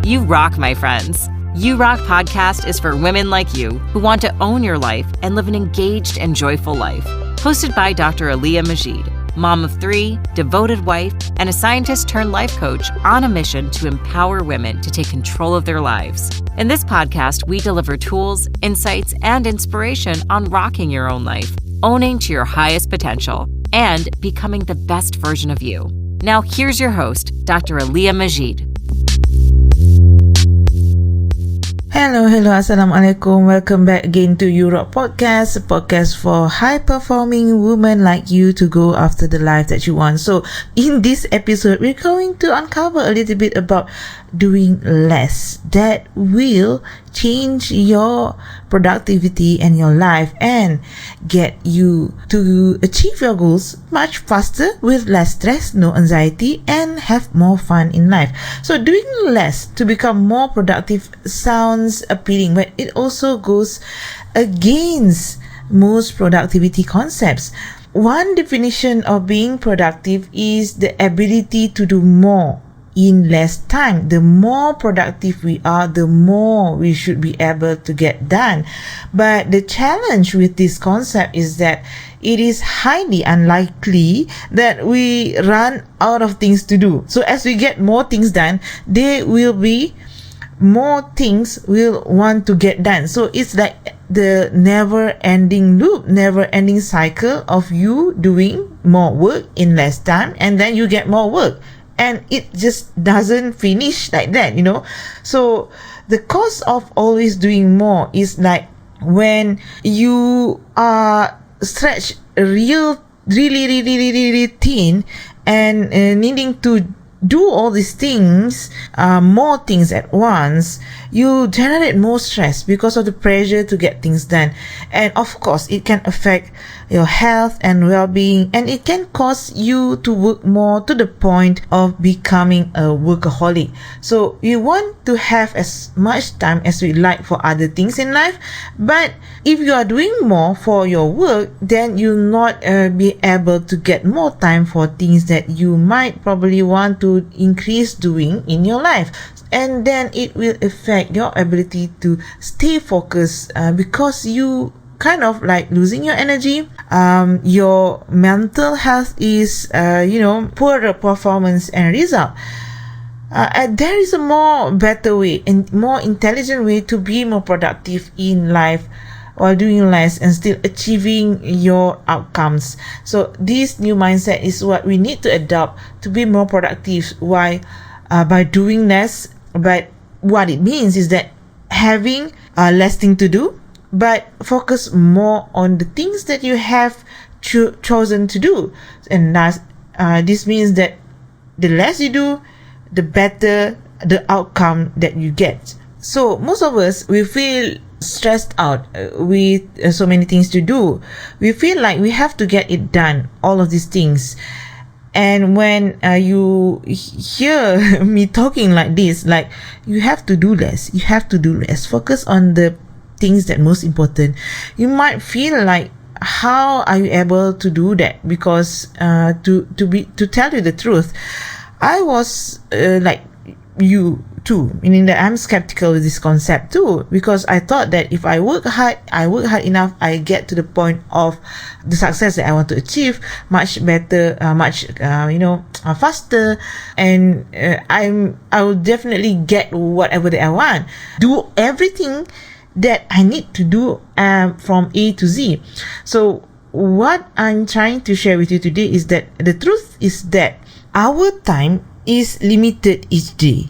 You rock, my friends. You Rock podcast is for women like you who want to own your life and live an engaged and joyful life. Hosted by Dr. Aliyah Majid, mom of 3, devoted wife, and a scientist turned life coach on a mission to empower women to take control of their lives. In this podcast, we deliver tools, insights, and inspiration on rocking your own life, owning to your highest potential, and becoming the best version of you. Now, here's your host, Dr. Aliyah Majid. Hello, Assalamualaikum. Welcome back again to You Rock Podcast, a podcast for high-performing women like you to go after the life that you want. So, in this episode, we're going to uncover a little bit about doing less that will change your productivity and your life and get you to achieve your goals much faster with less stress, no anxiety, and have more fun in life. So doing less to become more productive sounds appealing, but it also goes against most productivity concepts. One definition of being productive is the ability to do more in less time. The more productive we are, the more we should be able to get done. But the challenge with this concept is that it is highly unlikely that we run out of things to do. So as we get more things done, there will be more things we'll want to get done. So it's like the never-ending loop, never-ending cycle of you doing more work in less time, and then you get more work. And it just doesn't finish like that, you know. So the cost of always doing more is like when you are stretched really thin and needing to do all these things, more things at once, you generate more stress because of the pressure to get things done. And of course, it can affect your health and well-being, and it can cause you to work more to the point of becoming a workaholic. So we want to have as much time as we like for other things in life, but if you are doing more for your work, then you'll not be able to get more time for things that you might probably want to increase doing in your life. And then it will affect your ability to stay focused because you kind of like losing your energy. Your mental health is, poorer performance and result. There is a more better way and more intelligent way to be more productive in life while doing less and still achieving your outcomes. So this new mindset is what we need to adopt to be more productive. Why? By doing less. But what it means is that having less thing to do, but focus more on the things that you have chosen to do. And this means that the less you do, the better the outcome that you get. So most of us, we feel stressed out with so many things to do. We feel like we have to get it done, all of these things. And when you hear me talking like this, like you have to do less, focus on the things that most important, you might feel like, how are you able to do that? Because to tell you the truth, I was like you too, meaning that I'm skeptical with this concept too, because I thought that if I work hard enough, I get to the point of the success that I want to achieve much better, faster, and I will definitely get whatever that I want, do everything that I need to do from A to Z. So what I'm trying to share with you today is that the truth is that our time is limited each day,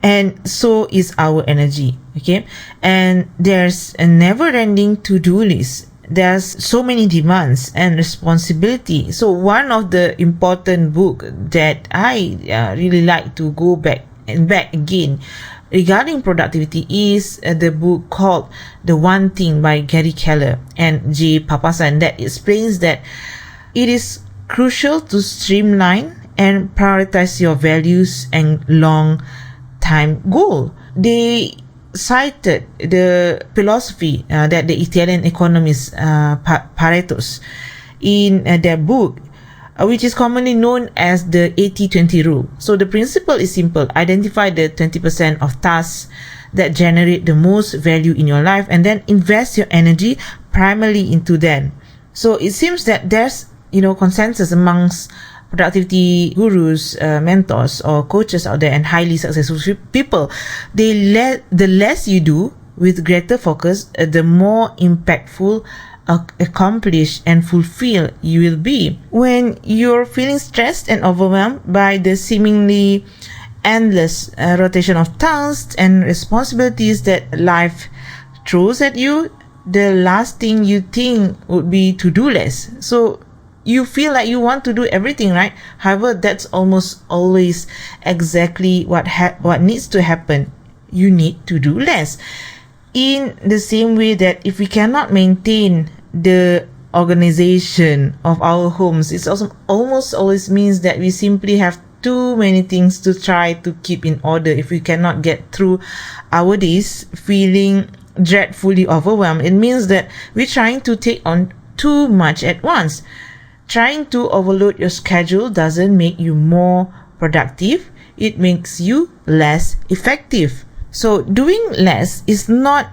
and so is our energy. Okay, and there's a never-ending to-do list. There's so many demands and responsibility. So one of the important book that I really like to go back again regarding productivity is the book called The One Thing by Gary Keller and Jay Papasan, that explains that it is crucial to streamline and prioritize your values and long-time goal. They cited the philosophy that the Italian economist Pareto in their book which is commonly known as the 80-20 rule. So the principle is simple. Identify the 20% of tasks that generate the most value in your life and then invest your energy primarily into them. So it seems that there's, consensus amongst productivity gurus, mentors or coaches out there and highly successful people. The less you do with greater focus, the more impactful, accomplished and fulfilled you will be. When you're feeling stressed and overwhelmed by the seemingly endless rotation of tasks and responsibilities that life throws at you, the last thing you think would be to do less. So you feel like you want to do everything, right? However, that's almost always exactly what needs to happen. You need to do less. In the same way that if we cannot maintain the organization of our homes, it's also almost always means that we simply have too many things to try to keep in order. If we cannot get through our days feeling dreadfully overwhelmed, it means that we're trying to take on too much at once. Trying to overload your schedule doesn't make you more productive. It makes you less effective. So doing less is not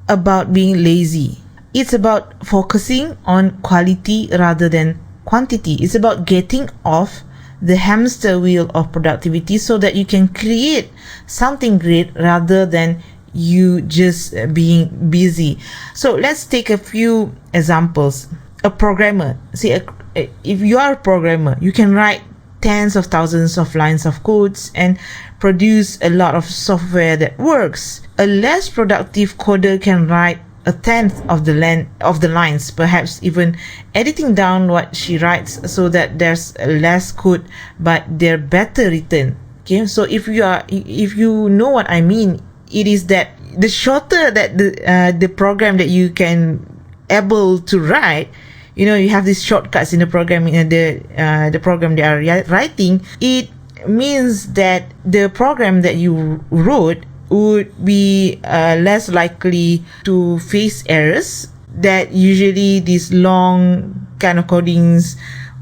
about being lazy. It's about focusing on quality rather than quantity. It's about getting off the hamster wheel of productivity so that you can create something great rather than you just being busy. So let's take a few examples. A programmer, if you are a programmer, you can write tens of thousands of lines of codes and produce a lot of software that works. A less productive coder can write a tenth of the lines, perhaps even editing down what she writes so that there's less code, but they're better written. Okay, so if you know what I mean, it is that the shorter that the program that you can able to write, you have these shortcuts in the programming and the program they are writing. It means that the program that you wrote would be less likely to face errors that usually these long kind of codings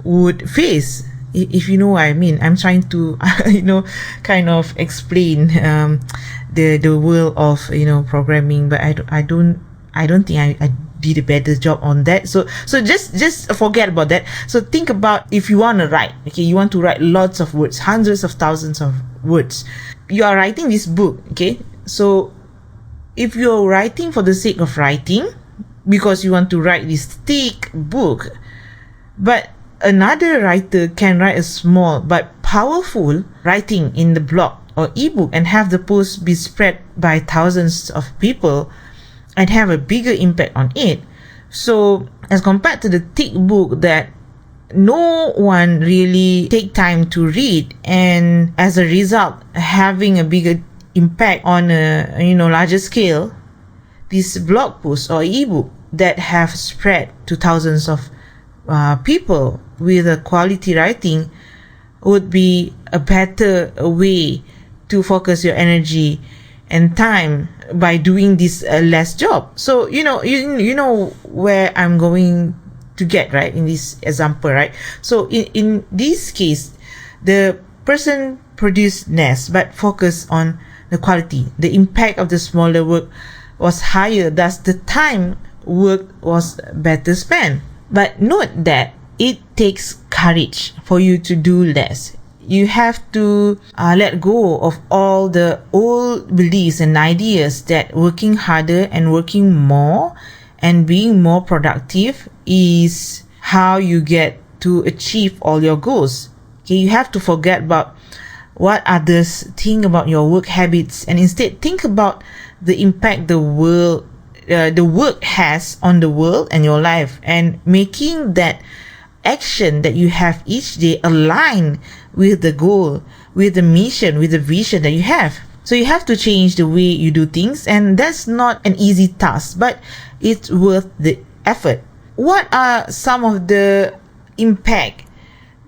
would face. If you know what I mean, I'm trying to kind of explain the world of programming, but I don't think I did a better job on that. So just forget about that. So think about if you want to write, okay, you want to write lots of words, hundreds of thousands of words. You are writing this book, okay? So if you're writing for the sake of writing, because you want to write this thick book, but another writer can write a small but powerful writing in the blog or ebook and have the post be spread by thousands of people and have a bigger impact on it. So as compared to the thick book that no one really take time to read, and as a result having a bigger impact on a larger scale, this blog post or ebook that have spread to thousands of people with a quality writing would be a better way to focus your energy and time by doing this less job. So you know where I'm going to get, right, in this example, right? So in this case, the person produced less but focused on the quality. The impact of the smaller work was higher, thus the time worked was better spent. But note that it takes courage for you to do less. You have to let go of all the old beliefs and ideas that working harder and working more and being more productive is how you get to achieve all your goals. Okay, you have to forget about what others think about your work habits and instead think about the impact the work has on the world and your life, and making that action that you have each day align with the goal, with the mission, with the vision that you have. So you have to change the way you do things, and that's not an easy task, but it's worth the effort. What are some of the impact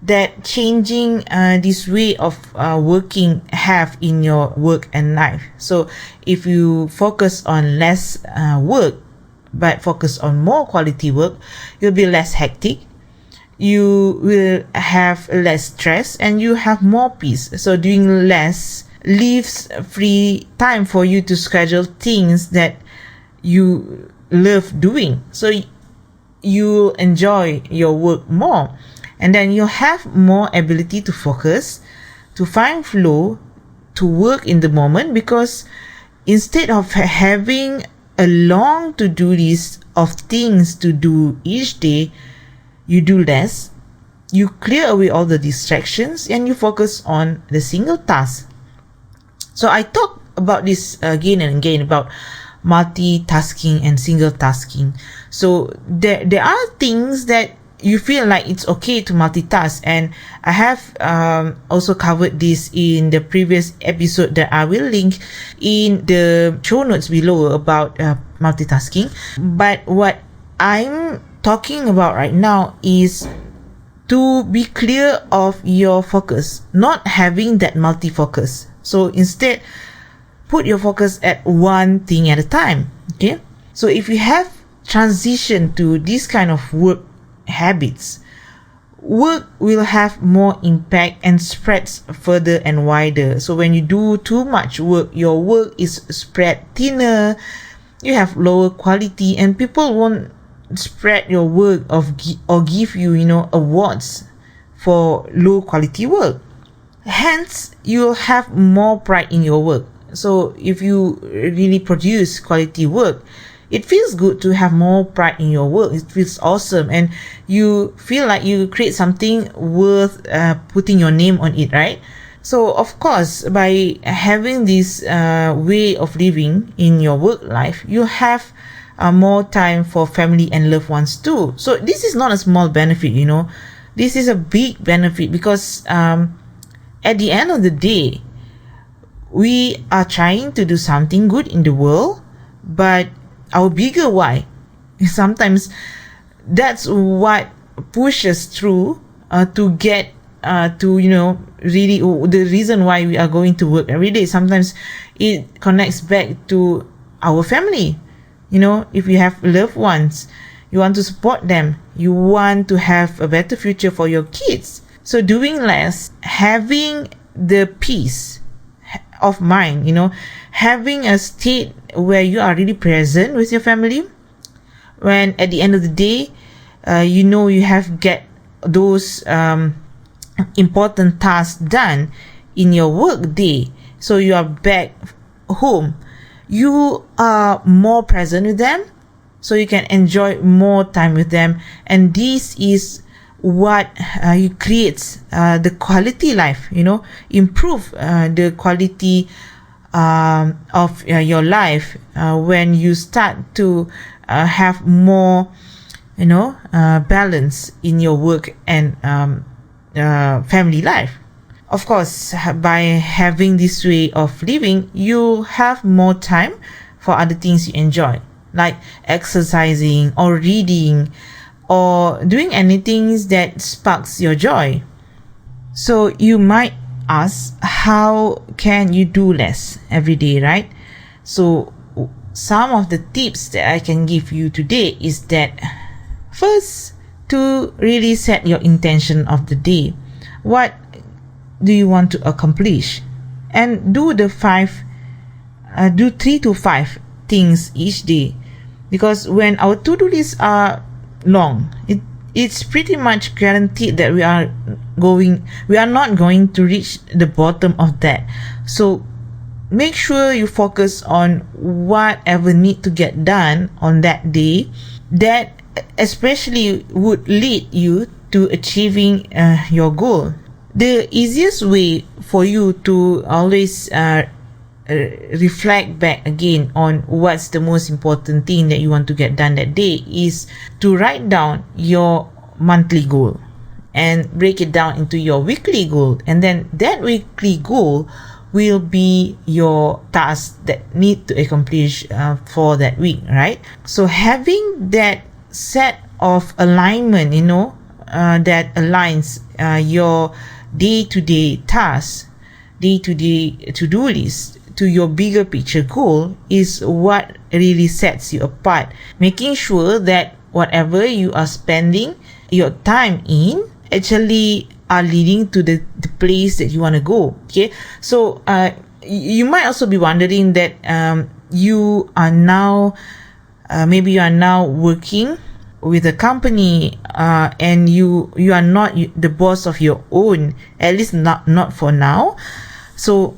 that changing this way of working have in your work and life? So if you focus on less work but focus on more quality work, you'll be less hectic, you will have less stress and you have more peace. So doing less leaves free time for you to schedule things that you love doing. So you enjoy your work more, and then you have more ability to focus, to find flow, to work in the moment, because instead of having a long to-do list of things to do each day, you do less, you clear away all the distractions, and you focus on the single task. So I talk about this again and again about multitasking and single tasking. So there are things that you feel like it's okay to multitask, and I have also covered this in the previous episode that I will link in the show notes below about multitasking. But what I'm talking about right now is to be clear of your focus, not having that multi-focus. So instead, put your focus at one thing at a time. Okay, so if you have transition to this kind of work habits, work will have more impact and spreads further and wider. So when you do too much work, your work is spread thinner, you have lower quality, and people won't spread your work or give you, awards for low quality work. Hence, you'll have more pride in your work. So if you really produce quality work, it feels good to have more pride in your work. It feels awesome, and you feel like you create something worth putting your name on it, right? So of course, by having this way of living in your work life, you have more time for family and loved ones too. So this is not a small benefit, this is a big benefit, because at the end of the day, we are trying to do something good in the world, but our bigger why, sometimes that's what pushes through to get to really the reason why we are going to work every day. Sometimes it connects back to our family. If you have loved ones, you want to support them, you want to have a better future for your kids. So doing less, having the peace of mind, having a state where you are really present with your family, when at the end of the day, you have get those important tasks done in your work day. So you are back home, you are more present with them, so you can enjoy more time with them, and this is what creates the quality life, improve the quality of your life when you start to have more balance in your work and family life. Of course, by having this way of living, you have more time for other things you enjoy, like exercising or reading or doing anything that sparks your joy. So you might ask, how can you do less every day, right? So some of the tips that I can give you today is that, first, to really set your intention of the day. What do you want to accomplish? And do 3 to 5 things each day. Because when our to-do lists are long, it's pretty much guaranteed that we are not going to reach the bottom of that. So make sure you focus on whatever need to get done on that day, that especially would lead you to achieving your goal. The easiest way for you to always reflect back again on what's the most important thing that you want to get done that day is to write down your monthly goal and break it down into your weekly goal, and then that weekly goal will be your tasks that need to accomplish for that week, right? So having that set of alignment, that aligns your day-to-day tasks, day-to-day to-do list to your bigger picture goal is what really sets you apart, making sure that whatever you are spending your time in actually are leading to the place that you want to go. Okay, so you might also be wondering that you are now maybe you are now working with a company and you are not the boss of your own, at least not for now. So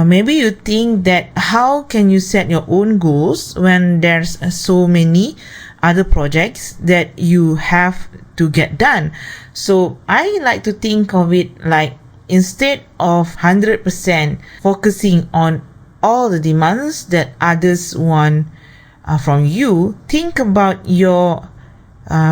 maybe you think that how can you set your own goals when there's so many other projects that you have to get done. So I like to think of it like, instead of 100% focusing on all the demands that others want from you, think about your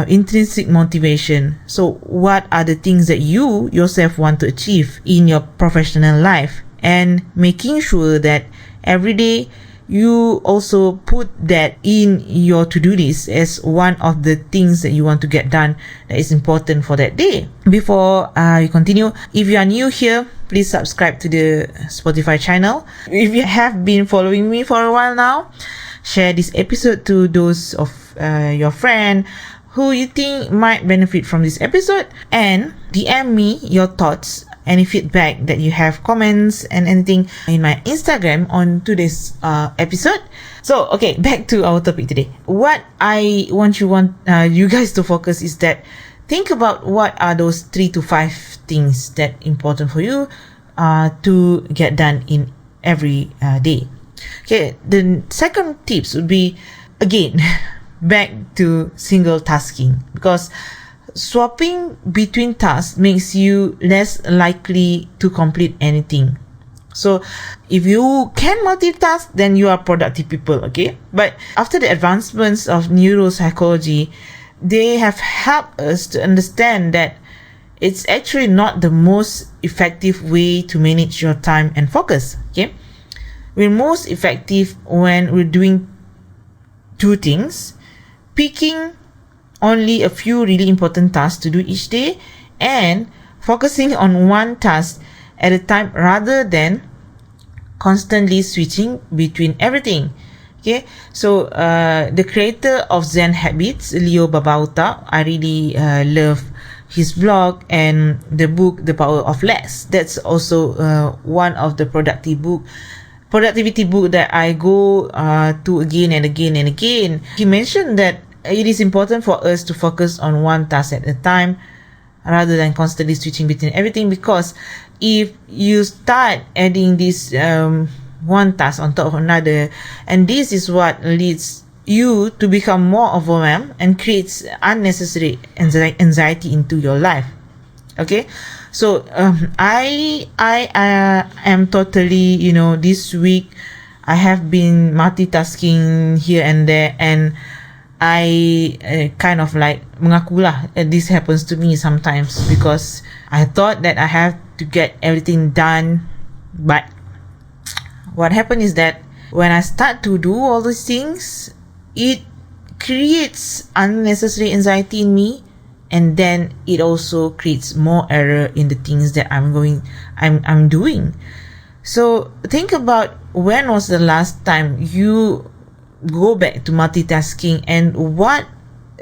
intrinsic motivation. So what are the things that you yourself want to achieve in your professional life, and making sure that every day you also put that in your to-do list as one of the things that you want to get done that is important for that day. Before you continue, if you are new here, please subscribe to the Spotify channel. If you have been following me for a while now, share this episode to those of your friend who you think might benefit from this episode, and DM me your thoughts, any feedback that you have, comments and anything in my Instagram on today's episode. So okay, back to our topic today. What I want you guys to focus is that think about what are those 3 to 5 things that important for you to get done in every day. Okay, the second tips would be, again, back to single tasking, because swapping between tasks makes you less likely to complete anything. So if you can multitask, then you are productive people, okay? But after the advancements of neuropsychology, they have helped us to understand that it's actually not the most effective way to manage your time and focus, okay? We're most effective when we're doing two things: picking only a few really important tasks to do each day, and focusing on one task at a time rather than constantly switching between everything. Okay, so the creator of Zen Habits, Leo Babauta, I really love his blog and the book The Power of Less. That's also one of the productivity book that I go to again and again and again. He mentioned that it is important for us to focus on one task at a time rather than constantly switching between everything, because if you start adding this one task on top of another, and this is what leads you to become more overwhelmed and creates unnecessary anxiety into your life. Okay, so I am totally, this week I have been multitasking here and there, and I kind of like mengakulah this happens to me sometimes, because I thought that I have to get everything done, but what happened is that when I start to do all these things, it creates unnecessary anxiety in me, and then it also creates more error in the things that I'm doing. So think about, when was the last time you go back to multitasking, and what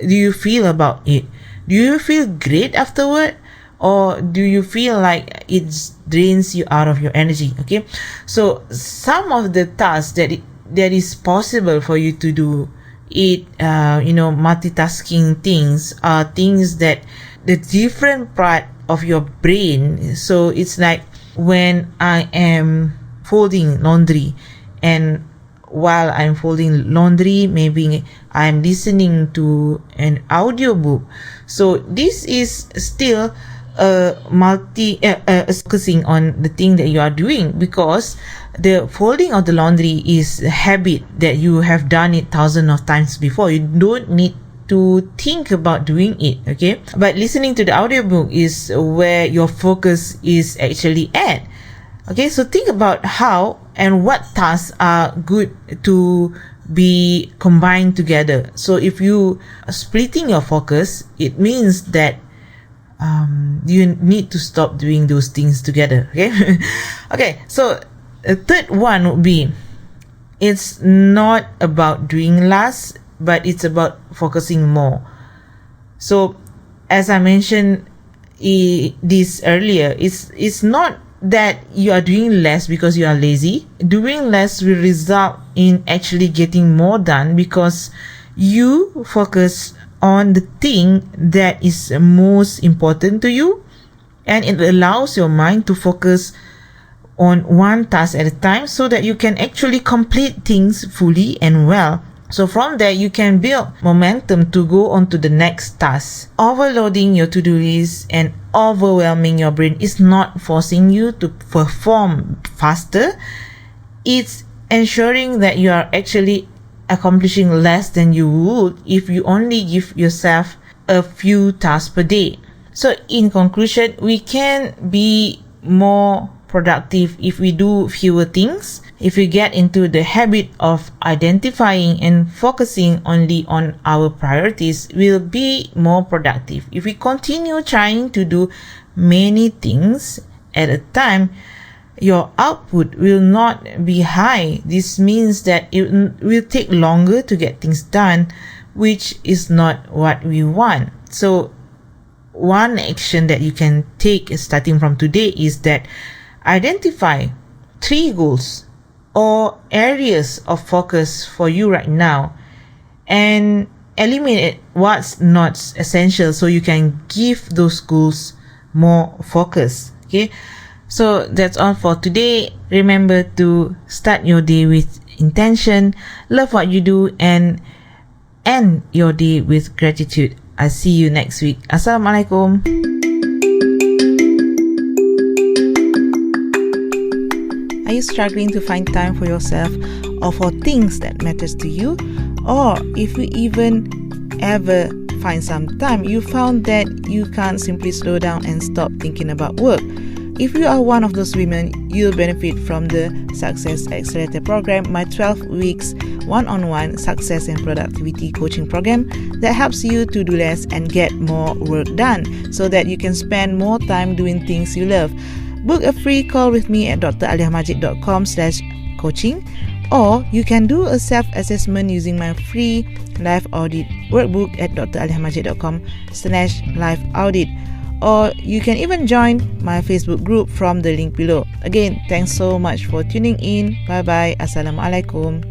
do you feel about it? Do you feel great afterward, or do you feel like it drains you out of your energy? Okay, so some of the tasks that is possible for you to do it, multitasking things are things that the different part of your brain. So it's like when I am folding laundry, and while I'm folding laundry, maybe I'm listening to an audiobook. So this is still focusing on the thing that you are doing, because the folding of the laundry is a habit that you have done it thousands of times before. You don't need to think about doing it, okay? But listening to the audiobook is where your focus is actually at. Okay, so think about how and what tasks are good to be combined together. So if you are splitting your focus, it means that you need to stop doing those things together. Okay. Okay, so the third one would be, it's not about doing less, but it's about focusing more. So as I mentioned this earlier, it's not that you are doing less because you are lazy. Doing less will result in actually getting more done because you focus on the thing that is most important to you, and it allows your mind to focus on one task at a time so that you can actually complete things fully and well. So from there, you can build momentum to go on to the next task. Overloading your to-do list and overwhelming your brain is not forcing you to perform faster. It's ensuring that you are actually accomplishing less than you would if you only give yourself a few tasks per day. So in conclusion, we can be more productive if we do fewer things. If we get into the habit of identifying and focusing only on our priorities, we'll be more productive. If we continue trying to do many things at a time, your output will not be high. This means that it will take longer to get things done, which is not what we want. So one action that you can take starting from today is that identify 3 goals or areas of focus for you right now and eliminate what's not essential so you can give those goals more focus. Okay, so that's all for today. Remember to start your day with intention, love what you do, and end your day with gratitude. I'll see you next week. Assalamualaikum. Are you struggling to find time for yourself or for things that matters to you? Or if you even ever find some time, you found that you can't simply slow down and stop thinking about work. If you are one of those women, you'll benefit from the Success Accelerator program, my 12 weeks one-on-one success and productivity coaching program that helps you to do less and get more work done so that you can spend more time doing things you love. Book a free call with me at draliamajid.com/coaching, or you can do a self-assessment using my free life audit workbook at draliamajid.com/life audit, or you can even join my Facebook group from the link below. Again, thanks so much for tuning in. Bye bye. Assalamualaikum.